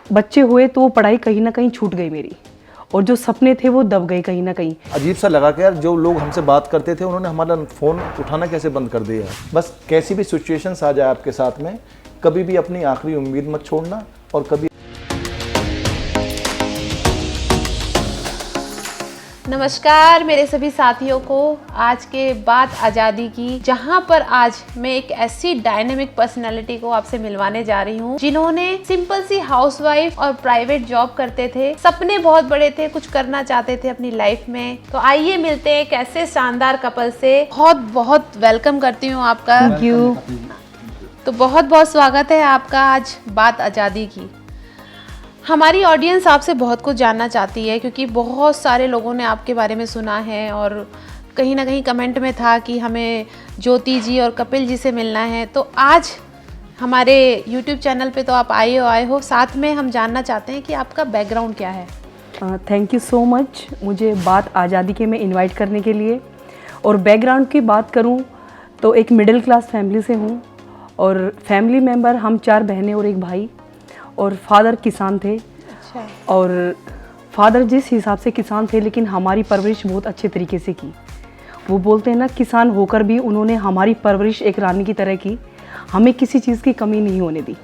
बच्चे हुए तो वो पढ़ाई कहीं ना कहीं छूट गई मेरी, और जो सपने थे वो दब गए कहीं ना कहीं। अजीब सा लगा कि यार जो लोग हमसे बात करते थे उन्होंने हमारा फ़ोन उठाना कैसे बंद कर दिया। बस कैसी भी सिचुएशंस आ जाए आपके साथ में, कभी भी अपनी आखिरी उम्मीद मत छोड़ना और कभी। नमस्कार मेरे सभी साथियों को, आज के बात आज़ादी की, जहां पर आज मैं एक ऐसी डायनेमिक पर्सनालिटी को आपसे मिलवाने जा रही हूं जिन्होंने सिंपल सी हाउसवाइफ और प्राइवेट जॉब करते थे, सपने बहुत बड़े थे, कुछ करना चाहते थे अपनी लाइफ में। तो आइए मिलते हैं एक ऐसे शानदार कपल से। बहुत बहुत वेलकम करती हूँ आपका। Thank you. तो बहुत बहुत स्वागत है आपका आज बात आज़ादी की। हमारी ऑडियंस आपसे बहुत कुछ जानना चाहती है क्योंकि बहुत सारे लोगों ने आपके बारे में सुना है और कहीं ना कहीं कमेंट में था कि हमें ज्योति जी और कपिल जी से मिलना है। तो आज हमारे YouTube चैनल पे तो आप आए हो, साथ में हम जानना चाहते हैं कि आपका बैकग्राउंड क्या है। थैंक यू सो मच मुझे बात आज़ादी के में इनवाइट करने के लिए। और बैकग्राउंड की बात करूं तो एक मिडिल क्लास फैमिली से हूं, और फैमिली मेंबर हम 4 बहनें और एक भाई, और फादर किसान थे। अच्छा। और फादर जिस हिसाब से किसान थे लेकिन हमारी परवरिश बहुत अच्छे तरीके से की। वो बोलते हैं ना, किसान होकर भी उन्होंने हमारी परवरिश एक रानी की तरह की, हमें किसी चीज़ की कमी नहीं होने दी।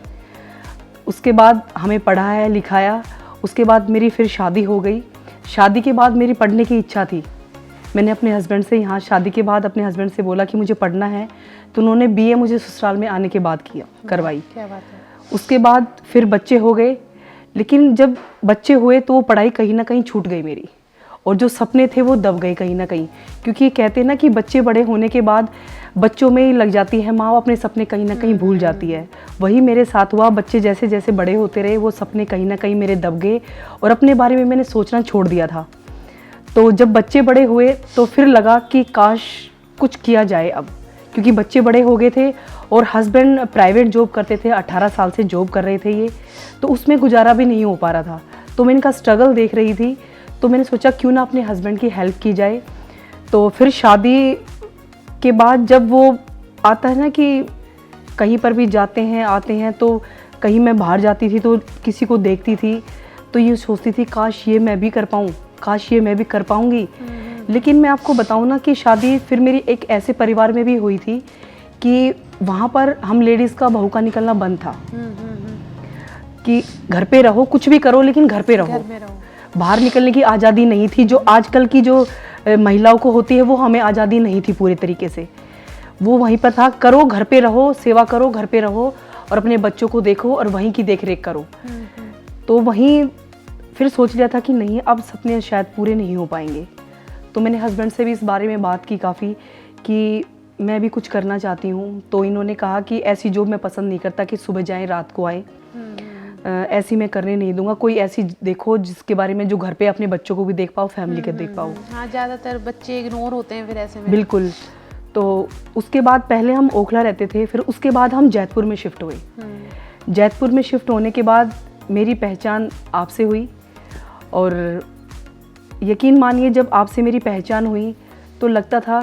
उसके बाद हमें पढ़ाया लिखाया, उसके बाद मेरी फिर शादी हो गई। शादी के बाद मेरी पढ़ने की इच्छा थी। मैंने अपने हस्बैंड से यहाँ शादी के बाद अपने हस्बैंड से बोला कि मुझे पढ़ना है, तो उन्होंने BA मुझे ससुराल में आने के बाद करवाई। क्या बात है। उसके बाद फिर बच्चे हो गए, लेकिन जब बच्चे हुए तो वो पढ़ाई कहीं ना कहीं छूट गई मेरी, और जो सपने थे वो दब गए कहीं ना कहीं। क्योंकि कहते हैं ना कि बच्चे बड़े होने के बाद बच्चों में ही लग जाती है माँ, अपने सपने कहीं ना कहीं भूल जाती है। वही मेरे साथ हुआ। बच्चे जैसे जैसे बड़े होते रहे वो सपने कहीं ना कहीं मेरे दब गए और अपने बारे में मैंने सोचना छोड़ दिया था। तो जब बच्चे बड़े हुए तो फिर लगा कि काश कुछ किया जाए अब, क्योंकि बच्चे बड़े हो गए थे और हस्बैंड प्राइवेट जॉब करते थे, 18 साल से जॉब कर रहे थे ये, तो उसमें गुजारा भी नहीं हो पा रहा था। तो मैं इनका स्ट्रगल देख रही थी, तो मैंने सोचा क्यों ना अपने हस्बैंड की हेल्प की जाए। तो फिर शादी के बाद जब वो आता है ना कि कहीं पर भी जाते हैं आते हैं, तो कहीं मैं बाहर जाती थी तो किसी को देखती थी तो ये सोचती थी काश ये मैं भी कर पाऊँ, काश ये मैं भी कर पाऊँगी। लेकिन मैं आपको बताऊँ ना कि शादी फिर मेरी एक ऐसे परिवार में भी हुई थी कि वहाँ पर हम लेडीज़ का बहू का निकलना बंद था, कि घर पे रहो, कुछ भी करो लेकिन घर पे रहो। बाहर निकलने की आज़ादी नहीं थी, जो आजकल की जो महिलाओं को होती है वो हमें आज़ादी नहीं थी पूरे तरीके से। वो वहीं पर था, करो घर पे रहो, सेवा करो घर पे रहो और अपने बच्चों को देखो और वहीं की देख रेख करो। तो वहीं फिर सोच लिया था कि नहीं, अब सपने शायद पूरे नहीं हो पाएंगे। तो मैंने हस्बैंड से भी इस बारे में बात की काफ़ी कि मैं भी कुछ करना चाहती हूँ। तो इन्होंने कहा कि ऐसी जॉब मैं पसंद नहीं करता कि सुबह जाएं रात को आए, ऐसी मैं करने नहीं दूंगा। कोई ऐसी देखो जिसके बारे में जो घर पे अपने बच्चों को भी देख पाओ, फैमिली को देख पाओ। हाँ, ज़्यादातर बच्चे इग्नोर होते हैं फिर ऐसे में। बिल्कुल। तो उसके बाद पहले हम ओखला रहते थे, फिर उसके बाद हम जैतपुर में शिफ्ट हुए। जैतपुर में शिफ्ट होने के बाद मेरी पहचान आपसे हुई, और यकीन मानिए जब आपसे मेरी पहचान हुई तो लगता था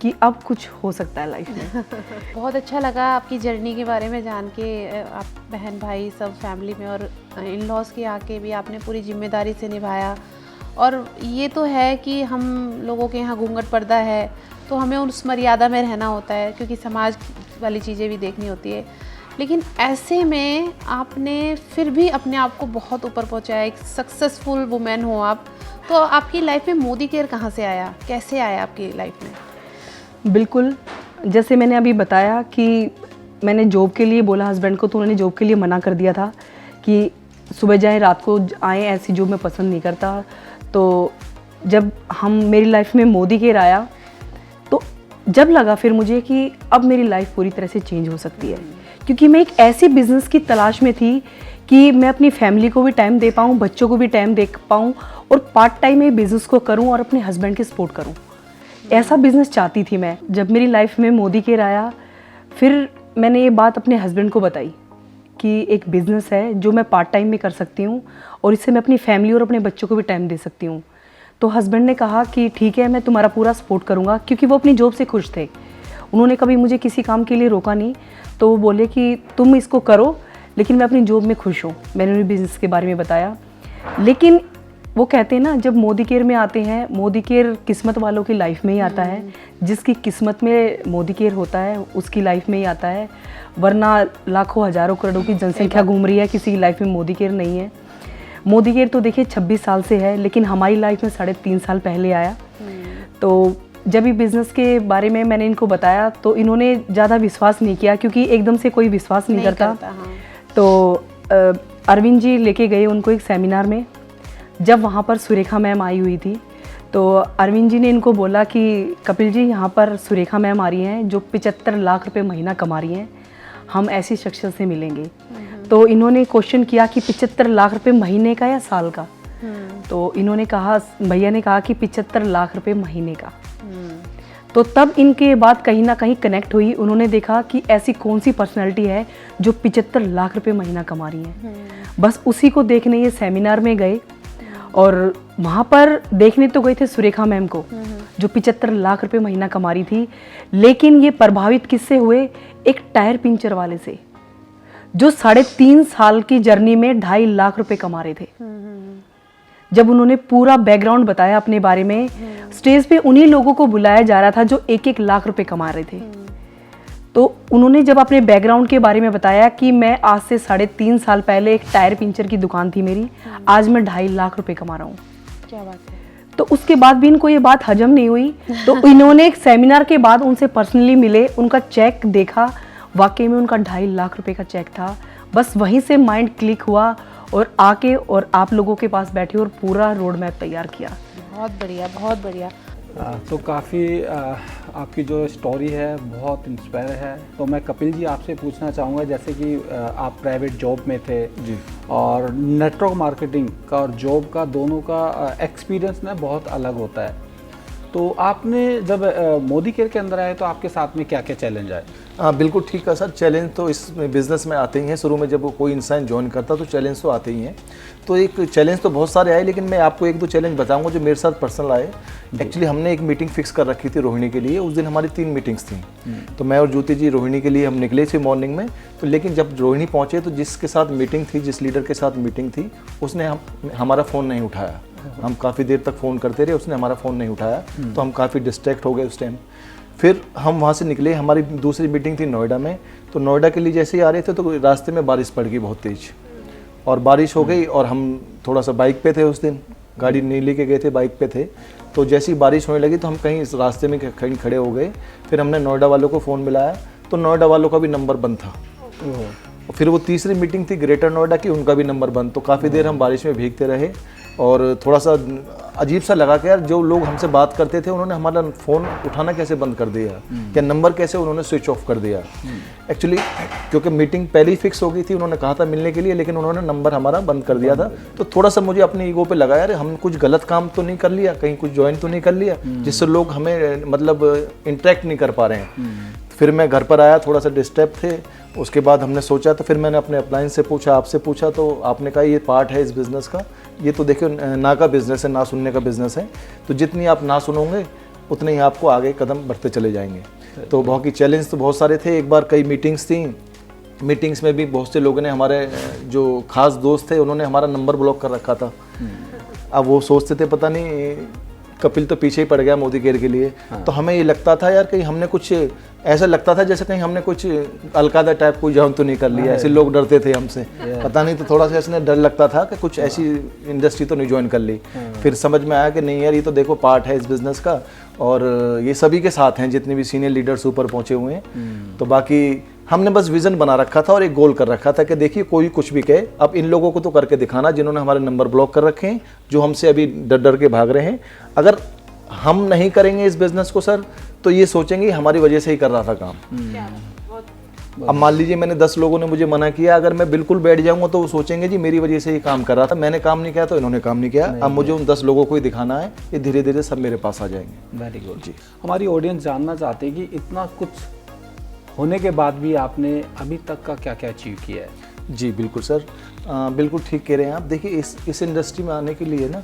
कि अब कुछ हो सकता है लाइफ में। बहुत अच्छा लगा आपकी जर्नी के बारे में जान के। आप बहन भाई सब फैमिली में और इन लॉज के आके भी आपने पूरी जिम्मेदारी से निभाया। और ये तो है कि हम लोगों के यहाँ घूंघट पर्दा है तो हमें उस मर्यादा में रहना होता है क्योंकि समाज वाली चीज़ें भी देखनी होती है। लेकिन ऐसे में आपने फिर भी अपने आप को बहुत ऊपर पहुँचाया, एक सक्सेसफुल वुमेन हो आप। तो आपकी लाइफ में मोदी केयर कहाँ से आया, कैसे आया आपकी लाइफ में? बिल्कुल, जैसे मैंने अभी बताया कि मैंने जॉब के लिए बोला हस्बैंड को, तो उन्होंने जॉब के लिए मना कर दिया था कि सुबह जाएं रात को आएँ, ऐसी जॉब मैं पसंद नहीं करता। तो जब मेरी लाइफ में मोदी केयर आया तो जब लगा फिर मुझे कि अब मेरी लाइफ पूरी तरह से चेंज हो सकती है, क्योंकि मैं एक ऐसी बिज़नेस की तलाश में थी कि मैं अपनी फैमिली को भी टाइम दे पाऊँ, बच्चों को भी टाइम दे पाऊँ, और पार्ट टाइम में बिज़नेस को करूँ और अपने हस्बैंड की सपोर्ट करूँ। ऐसा बिज़नेस चाहती थी मैं। जब मेरी लाइफ में मोदी केयर आया, फिर मैंने ये बात अपने हस्बैंड को बताई कि एक बिज़नेस है जो मैं पार्ट टाइम में कर सकती हूँ और इससे मैं अपनी फैमिली और अपने बच्चों को भी टाइम दे सकती हूँ। तो हस्बैंड ने कहा कि ठीक है, मैं तुम्हारा पूरा सपोर्ट करूँगा, क्योंकि वो अपनी जॉब से खुश थे। उन्होंने कभी मुझे किसी काम के लिए रोका नहीं। तो वो बोले कि तुम इसको करो, लेकिन मैं अपनी जॉब में खुश हूँ। मैंने उन्हें बिज़नेस के बारे में बताया। लेकिन वो कहते हैं ना, जब मोदी केयर में आते हैं, मोदी केयर किस्मत वालों की लाइफ में ही आता है। जिसकी किस्मत में मोदी केयर होता है उसकी लाइफ में ही आता है, वरना लाखों हज़ारों करोड़ों की जनसंख्या घूम रही है, किसी की लाइफ में मोदी केयर नहीं है। मोदी केयर तो देखिए 26 साल से है, लेकिन हमारी लाइफ में 3.5 साल पहले आया। तो जब भी बिज़नेस के बारे में मैंने इनको बताया तो इन्होंने ज़्यादा विश्वास नहीं किया, क्योंकि एकदम से कोई विश्वास नहीं करता। हाँ। तो अरविंद जी लेके गए उनको एक सेमिनार में। जब वहाँ पर सुरेखा मैम आई हुई थी तो अरविंद जी ने इनको बोला कि कपिल जी, यहाँ पर सुरेखा मैम आ रही हैं जो 75 लाख रुपए महीना कमा रही हैं, हम ऐसी शख्सियत से मिलेंगे। तो इन्होंने क्वेश्चन किया कि 75 लाख रुपए महीने का या साल का? तो इन्होंने कहा, भैया ने कहा कि 75 लाख रुपए महीने का। तो तब इनके बात कहीं ना कहीं कनेक्ट हुई। उन्होंने देखा कि ऐसी कौन सी पर्सनैलिटी है जो 75 लाख रुपए महीना कमा रही है। बस उसी को देखने ये सेमिनार में गए, और वहाँ पर देखने तो गए थे सुरेखा मैम को जो 75 लाख रुपए महीना कमा रही थी, लेकिन ये प्रभावित किससे हुए? एक टायर पिंचर वाले से, जो 3.5 साल की जर्नी में 2.5 लाख रुपए कमा रहे थे। जब उन्होंने पूरा बैकग्राउंड बताया अपने बारे में, स्टेज पे उन्हीं लोगों को बुलाया जा रहा था जो 1-1 लाख रुपए कमा रहे थे। तो उन्होंने जब अपने बैकग्राउंड के बारे में बताया कि मैं आज से 3.5 साल पहले एक टायर पिंचर की दुकान थी मेरी, आज मैं 2.5 लाख रुपए कमा रहा हूँ। क्या बात है। तो उसके बाद भी इनको ये बात हजम नहीं हुई। तो इन्होंने एक सेमिनार के बाद उनसे पर्सनली मिले, उनका चेक देखा, वाकई में उनका 2.5 लाख रुपए का चेक था। बस वहीं से माइंड क्लिक हुआ और आके और आप लोगों के पास बैठे और पूरा रोड मैप तैयार किया। बहुत बढ़िया, बहुत बढ़िया। तो काफ़ी आपकी जो स्टोरी है बहुत इंस्पायर है। तो मैं कपिल जी आपसे पूछना चाहूँगा, जैसे कि आप प्राइवेट जॉब में थे जी, और नेटवर्क मार्केटिंग का और जॉब का दोनों का एक्सपीरियंस ना बहुत अलग होता है। तो आपने जब मोदी केयर के अंदर आए तो आपके साथ में क्या क्या चैलेंज आए? हाँ बिल्कुल ठीक है सर। चैलेंज तो इस बिज़नेस में आते ही हैं। शुरू में जब कोई इंसान ज्वाइन करता तो चैलेंज तो आते ही हैं। तो एक चैलेंज तो बहुत सारे आए, लेकिन मैं आपको 1-2 चैलेंज बताऊंगा जो मेरे साथ पर्सनल आए। एक्चुअली हमने एक मीटिंग फिक्स कर रखी थी रोहिणी के लिए। उस दिन हमारी 3 मीटिंग्स थी। तो मैं और ज्योति जी रोहिणी के लिए हम निकले थे मॉर्निंग में। तो लेकिन जब रोहिणी पहुँचे तो जिसके साथ मीटिंग थी, जिस लीडर के साथ मीटिंग थी, उसने हमारा फ़ोन नहीं उठाया। हम काफ़ी देर तक फ़ोन करते रहे, उसने हमारा फ़ोन नहीं उठाया। तो हम काफ़ी डिस्ट्रैक्ट हो गए उस टाइम। फिर हम वहाँ से निकले, हमारी दूसरी मीटिंग थी नोएडा में। तो नोएडा के लिए जैसे ही आ रहे थे तो रास्ते में बारिश पड़ गई बहुत तेज़, और बारिश हो गई और हम थोड़ा सा बाइक पे थे उस दिन, गाड़ी नहीं लेके गए थे, बाइक पे थे। तो जैसी बारिश होने लगी तो हम कहीं इस रास्ते में कहीं खड़े हो गए। फिर हमने नोएडा वालों को फ़ोन मिलाया तो नोएडा वालों का भी नंबर बंद था। फिर वो तीसरी मीटिंग थी ग्रेटर नोएडा की, उनका भी नंबर बंद। तो काफ़ी देर हम बारिश में भीगते रहे और थोड़ा सा अजीब सा लगा कि यार जो लोग हमसे बात करते थे उन्होंने हमारा फ़ोन उठाना कैसे बंद कर दिया, या नंबर कैसे उन्होंने स्विच ऑफ कर दिया। एक्चुअली क्योंकि मीटिंग पहले ही फिक्स हो गई थी, उन्होंने कहा था मिलने के लिए, लेकिन उन्होंने नंबर हमारा बंद कर दिया था। तो थोड़ा सा मुझे अपनी ईगो पे लगा, यार हम कुछ गलत काम तो नहीं कर लिया, कहीं कुछ ज्वाइन तो नहीं कर लिया जिससे लोग हमें मतलब इंटरेक्ट नहीं कर पा रहे हैं। फिर मैं घर पर आया, थोड़ा सा डिस्टर्ब थे। उसके बाद हमने सोचा, तो फिर मैंने अपने अपलाइन से पूछा, आपसे पूछा, तो आपने कहा ये पार्ट है इस बिज़नेस का। ये तो देखियो ना का बिज़नेस है, ना सुनने का बिज़नेस है। तो जितनी आप ना सुनोगे उतने ही आपको आगे कदम बढ़ते चले जाएंगे। तो बहुत ही चैलेंज तो बहुत सारे थे। एक बार कई मीटिंग्स थी, मीटिंग्स में भी बहुत से लोगों ने, हमारे जो खास दोस्त थे उन्होंने हमारा नंबर ब्लॉक कर रखा था। अब वो सोचते थे पता नहीं कपिल तो पीछे ही पड़ गया मोदी केयर के लिए। तो हमें ये लगता था यार कहीं हमने कुछ, ऐसा लगता था जैसे कहीं हमने कुछ अलकायदा टाइप कोई ज्वाइन तो नहीं कर लिया। ऐसे लोग डरते थे हमसे, पता नहीं, तो थोड़ा सा इसने डर लगता था कि कुछ ऐसी इंडस्ट्री तो नहीं ज्वाइन कर ली। फिर समझ में आया कि नहीं यार, ये तो देखो पार्ट है इस बिज़नेस का, और ये सभी के साथ हैं जितने भी सीनियर लीडर्स ऊपर पहुँचे हुए हैं। तो बाकी हमने बस विज़न बना रखा था और एक गोल कर रखा था कि देखिए कोई कुछ भी कहे, अब इन लोगों को तो करके दिखाना जिन्होंने हमारे नंबर ब्लॉक कर रखे हैं, जो हमसे अभी डर डर के भाग रहे हैं। अगर हम नहीं करेंगे इस बिज़नेस को सर, तो ये सोचेंगे हमारी वजह से ही कर रहा था काम। अब मान लीजिए मैंने 10 लोगों ने मुझे मना किया, अगर मैं बिल्कुल बैठ जाऊंगा तो वो सोचेंगे जी मेरी वजह से ही काम कर रहा था, मैंने काम नहीं किया तो इन्होंने काम नहीं किया। अब मुझे उन 10 लोगों को ही दिखाना है, ये धीरे धीरे सब मेरे पास आ जाएंगे। वेरी गुड जी। हमारी ऑडियंस जानना चाहते हैं कि इतना कुछ होने के बाद भी आपने अभी तक का क्या क्या अचीव किया है? जी बिल्कुल सर, बिल्कुल ठीक कह रहे हैं आप। देखिए इस इंडस्ट्री में आने के लिए ना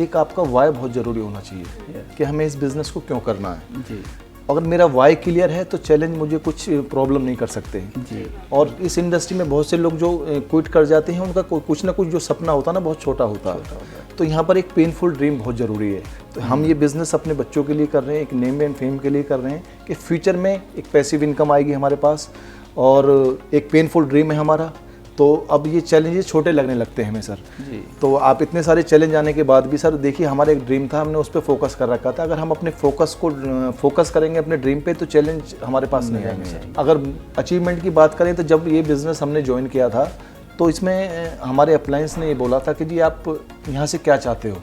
एक आपका वाय बहुत ज़रूरी होना चाहिए कि हमें इस बिज़नेस को क्यों करना है। जी। अगर मेरा वाई क्लियर है तो चैलेंज मुझे कुछ प्रॉब्लम नहीं कर सकते जी। और इस इंडस्ट्री में बहुत से लोग जो क्विट कर जाते हैं उनका कुछ ना कुछ जो सपना होता है ना बहुत छोटा होता है। तो यहाँ पर एक पेनफुल ड्रीम बहुत ज़रूरी है। तो हम ये बिज़नेस अपने बच्चों के लिए कर रहे हैं, एक नेम एंड फेम के लिए कर रहे हैं कि फ्यूचर में एक पैसिव इनकम आएगी हमारे पास, और एक पेनफुल ड्रीम है हमारा। तो अब ये चैलेंजेस छोटे लगने लगते हैं हमें सर जी। तो आप इतने सारे चैलेंज आने के बाद भी सर देखिए हमारा एक ड्रीम था, हमने उस पर फोकस कर रखा था। अगर हम अपने फोकस करेंगे अपने ड्रीम पे तो चैलेंज हमारे पास नहीं आएंगे सर। अगर अचीवमेंट की बात करें तो जब ये बिज़नेस हमने ज्वाइन किया था तो इसमें हमारे अप्लायंस ने ये बोला था कि जी आप यहाँ से क्या चाहते हो।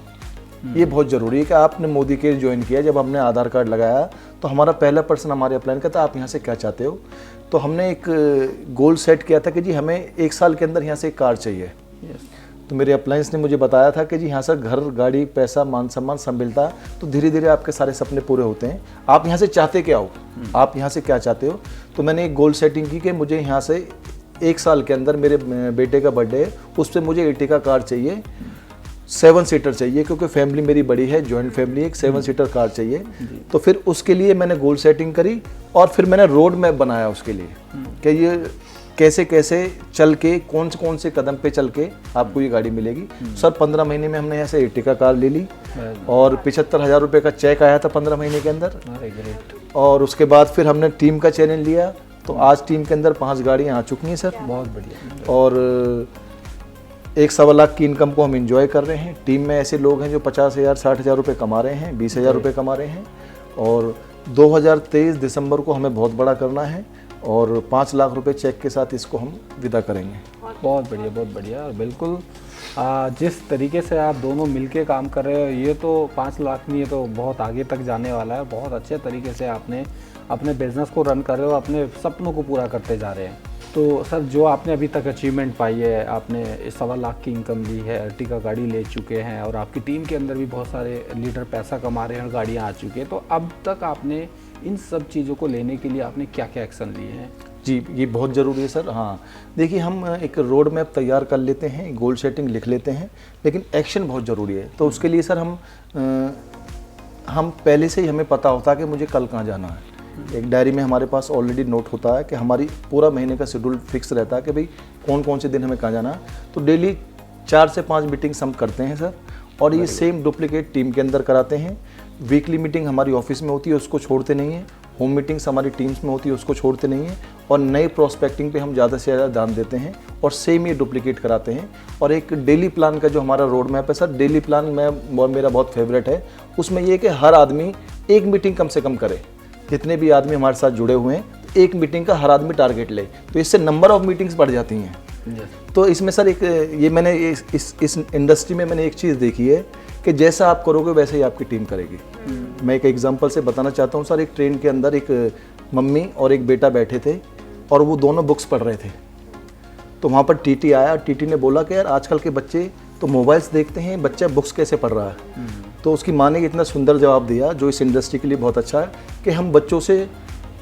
ये बहुत ज़रूरी है कि आपने मोदी केयर ज्वाइन किया, जब हमने आधार कार्ड लगाया तो हमारा पहला पर्सन हमारे अप्लायन का था आप यहाँ से क्या चाहते हो। तो हमने एक गोल सेट किया था कि जी हमें 1 साल के अंदर यहाँ से एक कार चाहिए। तो मेरे अप्लायंस ने मुझे बताया था कि जी हाँ सर, घर गाड़ी पैसा मान सम्मान सब मिलता है तो धीरे धीरे आपके सारे सपने पूरे होते हैं। आप यहाँ से चाहते क्या हो, आप यहाँ से क्या चाहते हो। तो मैंने एक गोल सेटिंग की कि मुझे यहाँ से 1 साल के अंदर, मेरे बेटे का बर्थडे है, उस पर मुझे एर्टिगा कार चाहिए, 7 सीटर चाहिए क्योंकि फैमिली मेरी बड़ी है, जॉइंट फैमिली, एक 7 सीटर कार चाहिए। तो फिर उसके लिए मैंने गोल सेटिंग करी और फिर मैंने रोड मैप बनाया उसके लिए कि ये कैसे कैसे चल के कौन से कदम पे चल के आपको ये गाड़ी मिलेगी। सर 15 महीने में हमने यहाँ से एर्टिगा कार ले ली और 75,000 रुपये का चेक आया था 15 महीने के अंदर। और उसके बाद फिर हमने टीम का चैलेंज लिया तो आज टीम के अंदर 5 गाड़ियाँ आ चुकी हैं सर। बहुत बढ़िया। और 1.25 लाख की इनकम को हम इंजॉय कर रहे हैं। टीम में ऐसे लोग हैं जो 50,000 60,000 रुपये कमा रहे हैं, 20,000 रुपये कमा रहे हैं। और 2023 दिसंबर को हमें बहुत बड़ा करना है और 5 लाख रुपए चेक के साथ इसको हम विदा करेंगे। बहुत बढ़िया, बहुत बढ़िया। और बिल्कुल जिस तरीके से आप दोनों मिलके काम कर रहे हो, ये तो 5 लाख नहीं, ये तो बहुत आगे तक जाने वाला है। बहुत अच्छे तरीके से आपने अपने बिजनेस को रन कर रहे हो, अपने सपनों को पूरा करते जा रहे हैं। तो सर जो आपने अभी तक अचीवमेंट पाई है, आपने 1.25 लाख की इनकम ली है, अर्टिगा गाड़ी ले चुके हैं और आपकी टीम के अंदर भी बहुत सारे लीडर पैसा कमा रहे हैं और गाड़ियाँ आ चुकी हैं। तो अब तक आपने इन सब चीज़ों को लेने के लिए आपने क्या क्या एक्शन लिए हैं? जी ये बहुत ज़रूरी है सर। हाँ देखिए, हम एक रोड मैप तैयार कर लेते हैं, गोल सेटिंग लिख लेते हैं, लेकिन एक्शन बहुत ज़रूरी है। तो उसके लिए सर हम पहले से ही हमें पता होता है कि मुझे कल कहाँ जाना है। एक डायरी में हमारे पास ऑलरेडी नोट होता है कि हमारी पूरा महीने का शेड्यूल फिक्स रहता है कि भाई कौन कौन से दिन हमें कहाँ जाना है। तो डेली 4 से 5 मीटिंग्स हम करते हैं सर, और ये सेम डुप्लीकेट टीम के अंदर कराते हैं। वीकली मीटिंग हमारी ऑफिस में होती है, उसको छोड़ते नहीं हैं। होम मीटिंग्स हमारी टीम्स में होती है, उसको छोड़ते नहीं हैं। और नए प्रोस्पेक्टिंग पे हम ज़्यादा से ज़्यादा ध्यान देते हैं और सेम ये डुप्लीकेट कराते हैं। और एक डेली प्लान का जो हमारा रोड मैप है सर, डेली प्लान मेरा बहुत फेवरेट है। उसमें ये कि हर आदमी एक मीटिंग कम से कम करे। जितने भी आदमी हमारे साथ जुड़े हुए हैं, तो एक मीटिंग का हर आदमी टारगेट ले, तो इससे नंबर ऑफ मीटिंग्स बढ़ जाती हैं। तो इसमें सर एक ये मैंने इस इंडस्ट्री में मैंने एक चीज़ देखी है कि जैसा आप करोगे वैसे ही आपकी टीम करेगी। मैं एक एग्जांपल से बताना चाहता हूँ सर। एक ट्रेन के अंदर एक मम्मी और एक बेटा बैठे थे और वो दोनों बुक्स पढ़ रहे थे। तो वहाँ पर टीटी आया, टीटी ने बोला कि यार आजकल के बच्चे तो मोबाइल्स देखते हैं, बच्चा बुक्स कैसे पढ़ रहा है। तो उसकी माँ ने इतना सुंदर जवाब दिया जो इस इंडस्ट्री के लिए बहुत अच्छा है कि हम बच्चों से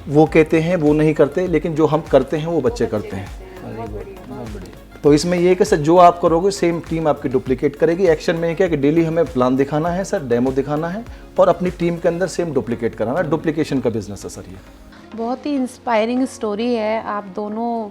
वो कहते हैं वो नहीं करते, लेकिन जो हम करते हैं वो बच्चे करते हैं। तो इसमें ये है कि सर जो आप करोगे सेम टीम आपकी डुप्लीकेट करेगी। एक्शन में क्या कि डेली हमें प्लान दिखाना है सर, डेमो दिखाना है और अपनी टीम के अंदर सेम डुप्लीकेट कराना। डुप्लीकेशन का बिजनेस है सर ये। बहुत ही इंस्पायरिंग स्टोरी है। आप दोनों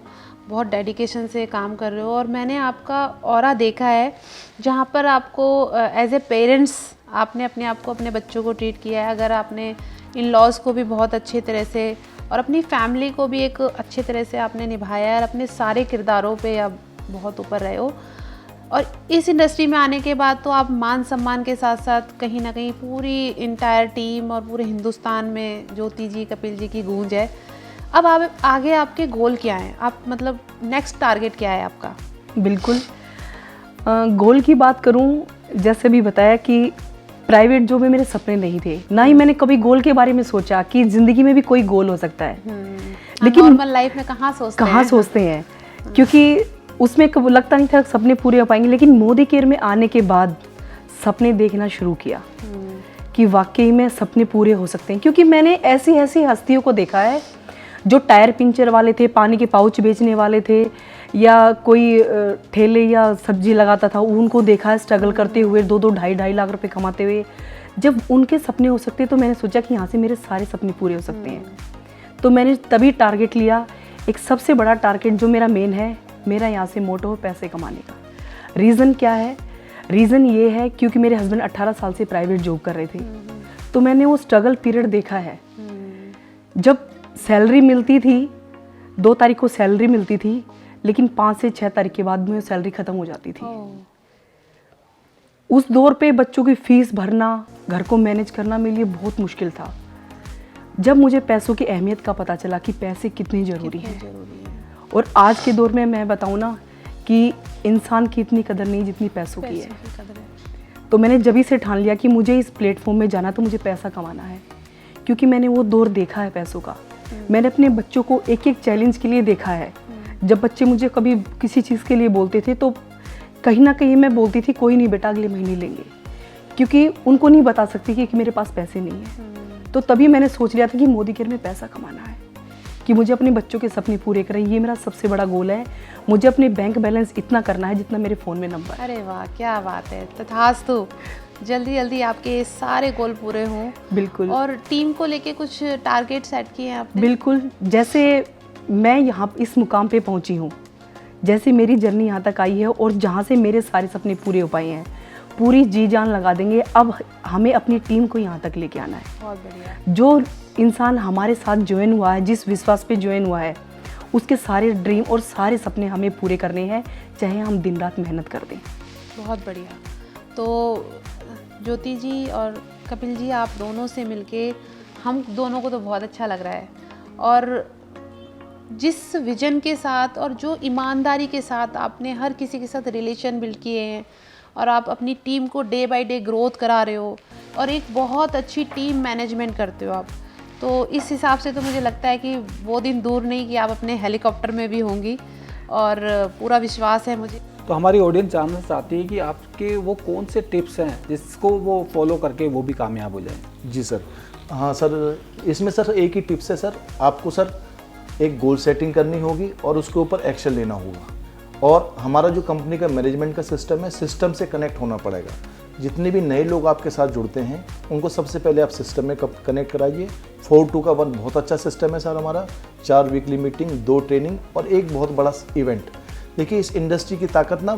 बहुत डेडिकेशन से काम कर रहे हो और मैंने आपका ऑरा देखा है जहाँ पर आपको एज ए पेरेंट्स आपने अपने आप को, अपने बच्चों को ट्रीट किया है। अगर आपने इन लॉज को भी बहुत अच्छे तरह से और अपनी फैमिली को भी एक अच्छे तरह से आपने निभाया है और अपने सारे किरदारों पे आप बहुत ऊपर रहे हो। और इस इंडस्ट्री में आने के बाद तो आप मान सम्मान के साथ साथ कहीं ना कहीं पूरी इंटायर टीम और पूरे हिंदुस्तान में ज्योति जी, कपिल जी की गूंज है। अब आप आगे आपके गोल क्या हैं? आप मतलब नेक्स्ट टारगेट क्या है आपका? बिल्कुल, गोल की बात करूं, जैसे भी बताया कि प्राइवेट जॉब में मेरे सपने नहीं थे, ना ही मैंने कभी गोल के बारे में सोचा कि ज़िंदगी में भी कोई गोल हो सकता है। लेकिन नॉर्मल लाइफ में कहाँ सोचते हैं क्योंकि उसमें कब लगता नहीं था सपने पूरे हो पाएंगे। लेकिन मोदी केयर में आने के बाद सपने देखना शुरू किया कि वाकई में सपने पूरे हो सकते हैं। क्योंकि मैंने ऐसी ऐसी हस्तियों को देखा है जो टायर पंचर वाले थे, पानी के पाउच बेचने वाले थे, या कोई ठेले या सब्जी लगाता था, उनको देखा है स्ट्रगल करते हुए 2-2 ढाई लाख रुपए कमाते हुए। जब उनके सपने हो सकते तो मैंने सोचा कि यहाँ से मेरे सारे सपने पूरे हो सकते हैं। तो मैंने तभी टारगेट लिया, एक सबसे बड़ा टारगेट जो मेरा मेन है, मेरा यहाँ से मोटो है पैसे कमाने का। रीज़न क्या है? रीज़न ये है क्योंकि मेरे हस्बैंड 18 साल से प्राइवेट जॉब कर रहे थे, तो मैंने वो स्ट्रगल पीरियड देखा है। जब सैलरी मिलती थी, 2 तारीख को सैलरी मिलती थी, लेकिन 5 से 6 तारीख के बाद में सैलरी ख़त्म हो जाती थी। उस दौर पे बच्चों की फ़ीस भरना, घर को मैनेज करना मेरे लिए बहुत मुश्किल था। जब मुझे पैसों की अहमियत का पता चला कि पैसे कितने ज़रूरी हैं, और आज के दौर में मैं बताऊँ ना कि इंसान की इतनी कदर नहीं जितनी पैसों की है। तो मैंने जभी से ठान लिया कि मुझे इस प्लेटफॉर्म में जाना, तो मुझे पैसा कमाना है, क्योंकि मैंने वो दौर देखा है पैसों का। मैंने अपने बच्चों को एक एक चैलेंज के लिए देखा है। जब बच्चे मुझे कभी किसी चीज़ के लिए बोलते थे तो कहीं ना कहीं मैं बोलती थी कोई नहीं बेटा, अगले महीने लेंगे, क्योंकि उनको नहीं बता सकती कि मेरे पास पैसे नहीं है। तो तभी मैंने सोच लिया था कि मोदी केयर में पैसा कमाना है, कि मुझे अपने बच्चों के सपने पूरे करें, ये मेरा सबसे बड़ा गोल है। मुझे अपने बैंक बैलेंस इतना करना है जितना मेरे फ़ोन में नंबर है। अरे वाह, क्या बात है। तथास्तु, जल्दी जल्दी आपके ये सारे गोल पूरे हों। बिल्कुल। और टीम को लेके कुछ टारगेट सेट किए हैं आपने? बिल्कुल, जैसे मैं यहाँ इस मुकाम पे पहुँची हूँ, जैसे मेरी जर्नी यहाँ तक आई है और जहाँ से मेरे सारे सपने पूरे हो पाए हैं, पूरी जी जान लगा देंगे। अब हमें अपनी टीम को यहाँ तक लेके आना है। बहुत बढ़िया। जो इंसान हमारे साथ ज्वाइन हुआ है, जिस विश्वास पे ज्वाइन हुआ है, उसके सारे ड्रीम और सारे सपने हमें पूरे करने हैं, चाहे हम दिन रात मेहनत कर दें। बहुत बढ़िया। तो ज्योति जी और कपिल जी, आप दोनों से मिलके हम दोनों को तो बहुत अच्छा लग रहा है, और जिस विजन के साथ और जो ईमानदारी के साथ आपने हर किसी के साथ रिलेशन बिल्ड किए हैं, और आप अपनी टीम को डे बाय डे ग्रोथ करा रहे हो, और एक बहुत अच्छी टीम मैनेजमेंट करते हो आप, तो इस हिसाब से तो मुझे लगता है कि वो दिन दूर नहीं कि आप अपने हेलीकॉप्टर में भी होंगी, और पूरा विश्वास है मुझे। तो हमारी ऑडियंस जानना चाहती है कि आपके वो कौन से टिप्स हैं जिसको वो फॉलो करके वो भी कामयाब हो जाए। जी सर, हाँ सर, इसमें सर एक ही टिप्स है सर, आपको सर एक गोल सेटिंग करनी होगी और उसके ऊपर एक्शन लेना होगा। और हमारा जो कंपनी का मैनेजमेंट का सिस्टम है, सिस्टम से कनेक्ट होना पड़ेगा। जितने भी नए लोग आपके साथ जुड़ते हैं उनको सबसे पहले आप सिस्टम में कनेक्ट कराइए। 4-2 का 1 बहुत अच्छा सिस्टम है सर हमारा। 4 वीकली मीटिंग, 2 ट्रेनिंग और एक बहुत बड़ा इवेंट। देखिए, इस इंडस्ट्री की ताकत ना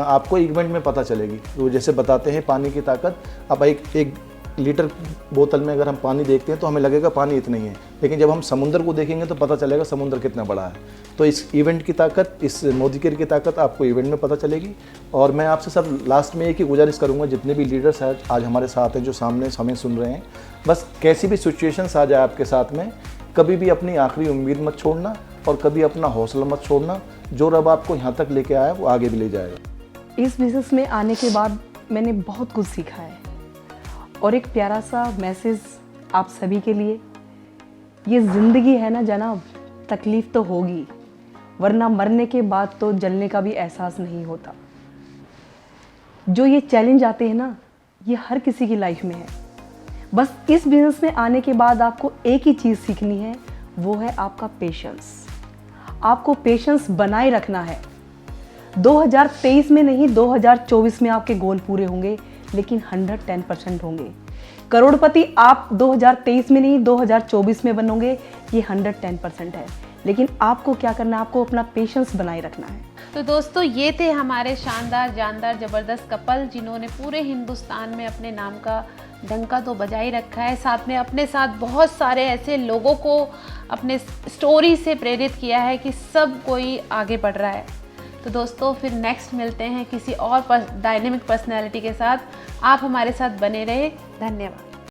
आपको इवेंट में पता चलेगी। तो जैसे बताते हैं पानी की ताकत, अब एक लीटर बोतल में अगर हम पानी देखते हैं तो हमें लगेगा पानी इतना ही है, लेकिन जब हम समुद्र को देखेंगे तो पता चलेगा समुद्र कितना बड़ा है। तो इस इवेंट की ताकत, इस मोदी केयर की ताकत आपको इवेंट में पता चलेगी। और मैं आपसे सब लास्ट में एक ही गुजारिश करूंगा, जितने भी लीडर्स आज हमारे साथ हैं, जो सामने हमें सुन रहे हैं, बस कैसी भी सिचुएशंस आ जाए आपके साथ में, कभी भी अपनी आखिरी उम्मीद मत छोड़ना और कभी अपना हौसला मत छोड़ना। जो रब आपको यहाँ तक लेके आया वो आगे भी ले जाएगा। इस बिज़नेस में आने के बाद मैंने बहुत कुछ सीखा है, और एक प्यारा सा मैसेज आप सभी के लिए, ये ज़िंदगी है ना जनाब, तकलीफ़ तो होगी, वरना मरने के बाद तो जलने का भी एहसास नहीं होता। जो ये चैलेंज आते हैं ना, ये हर किसी की लाइफ में है। बस इस बिज़नेस में आने के बाद आपको एक ही चीज़ सीखनी है, वो है आपका पेशेंस। आपको पेशेंस बनाए रखना है। 2023 में नहीं, 2024 में आपके गोल पूरे होंगे, लेकिन 110% होंगे। करोड़पति आप 2023 में नहीं, 2024 में बनोगे, ये 110% है। लेकिन आपको क्या करना है? आपको अपना पेशेंस बनाए रखना है। तो दोस्तों, ये थे हमारे शानदार, जानदार, ज़बरदस्त कपल, जिन्होंने पूरे हिंदुस्तान में अपने नाम का डंका तो बजा ही रखा है, साथ में अपने साथ बहुत सारे ऐसे लोगों को अपने स्टोरी से प्रेरित किया है कि सब कोई आगे बढ़ रहा है। तो दोस्तों, फिर नेक्स्ट मिलते हैं किसी और डायनेमिक पर्सनैलिटी के साथ। आप हमारे साथ बने रहे। धन्यवाद।